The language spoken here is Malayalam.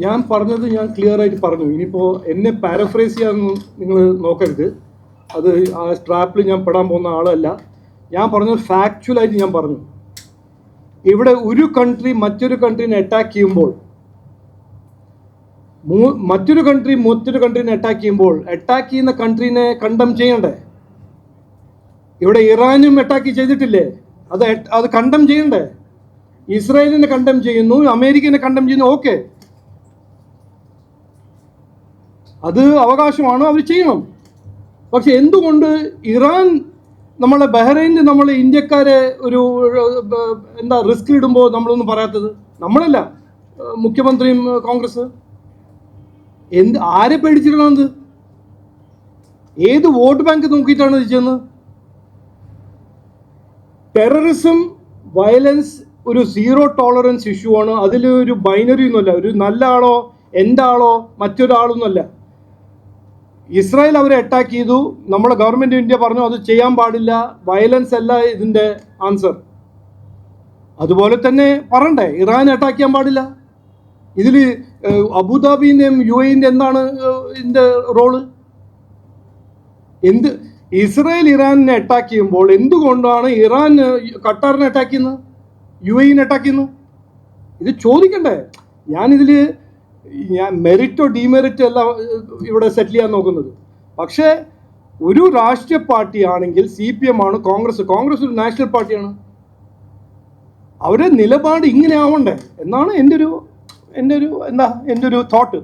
ഞാൻ പറഞ്ഞത് ഞാൻ ക്ലിയർ ആയിട്ട് പറഞ്ഞു. ഇനിയിപ്പോൾ എന്നെ പാരഫ്രൈസ് ചെയ്യാനൊന്നും നിങ്ങൾ നോക്കരുത്. അത് ആ സ്ട്രാപ്പിൽ ഞാൻ പെടാൻ പോകുന്ന ആളല്ല. ഞാൻ പറഞ്ഞത് ഫാക്ച്വലായിട്ട് ഞാൻ പറഞ്ഞു. ഇവിടെ ഒരു കൺട്രി മറ്റൊരു കൺട്രീനെ അറ്റാക്ക് ചെയ്യുമ്പോൾ, മറ്റൊരു കൺട്രീനെ അറ്റാക്ക് ചെയ്യുന്ന കൺട്രീനെ കണ്ടം ചെയ്യണ്ടേ? ഇവിടെ ഇറാനും അറ്റാക്ക് ചെയ്തിട്ടില്ലേ? അത് കണ്ടം ചെയ്യണ്ടേ? ഇസ്രായേലിനെ കണ്ടം ചെയ്യുന്നു, അമേരിക്കനെ കണ്ടം ചെയ്യുന്നു, ഓക്കെ, അത് അവകാശമാണ്, അവർ ചെയ്യണം. പക്ഷെ എന്തുകൊണ്ട് ഇറാൻ നമ്മളെ ബഹ്റൈനിൽ നമ്മളെ ഇന്ത്യക്കാരെ ഒരു എന്താ റിസ്ക് ഇടുമ്പോൾ നമ്മളൊന്നും പറയാത്തത്? നമ്മളല്ല, മുഖ്യമന്ത്രിയും കോൺഗ്രസ് ആരെ പേടിച്ചിട്ടാണത്? ഏത് വോട്ട് ബാങ്ക് നോക്കിയിട്ടാണ് ഇത് ചെയ്യുന്നത്? ടെററിസം, വയലൻസ് ഒരു സീറോ ടോളറൻസ് ഇഷ്യൂ ആണ്. അതിൽ ഒരു ബൈനറി ഒന്നുമല്ല, ഒരു നല്ല ആളോ എൻ്റെ ആളോ മറ്റൊരാളൊന്നുമല്ല. ഇസ്രായേൽ അവരെ അറ്റാക്ക് ചെയ്തു, നമ്മളെ ഗവൺമെൻറ് ഇന്ത്യ പറഞ്ഞു അത് ചെയ്യാൻ പാടില്ല, വയലൻസ് അല്ല ഇതിൻ്റെ ആൻസർ. അതുപോലെ തന്നെ പറയണ്ടേ ഇറാൻ അറ്റാക്ക് ചെയ്യാൻ പാടില്ല? ഇതിൽ അബുദാബിൻ്റെയും UAE എന്താണ് ഇതിൻ്റെ റോള്? ഇസ്രായേൽ ഇറാനെ അറ്റാക്ക് ചെയ്യുമ്പോൾ എന്തുകൊണ്ടാണ് ഇറാൻ ഖത്താറിനെ അറ്റാക്ക് ചെയ്യുന്നത്, UAE അറ്റാക്ക് ചെയ്യുന്നത്? ഇത് ചോദിക്കണ്ടേ? ഞാൻ മെറിറ്റോ ഡിമെറിറ്റോ അല്ല ഇവിടെ സെറ്റിൽ ചെയ്യാൻ നോക്കുന്നത്. പക്ഷേ ഒരു രാഷ്ട്രീയ പാർട്ടി ആണെങ്കിൽ CPM ആണ്, കോൺഗ്രസ് ഒരു നാഷണൽ പാർട്ടിയാണ്. അവരുടെ നിലപാട് ഇങ്ങനെ ആവണ്ടേ എന്നാണ് എൻ്റെ ഒരു തോട്ട്.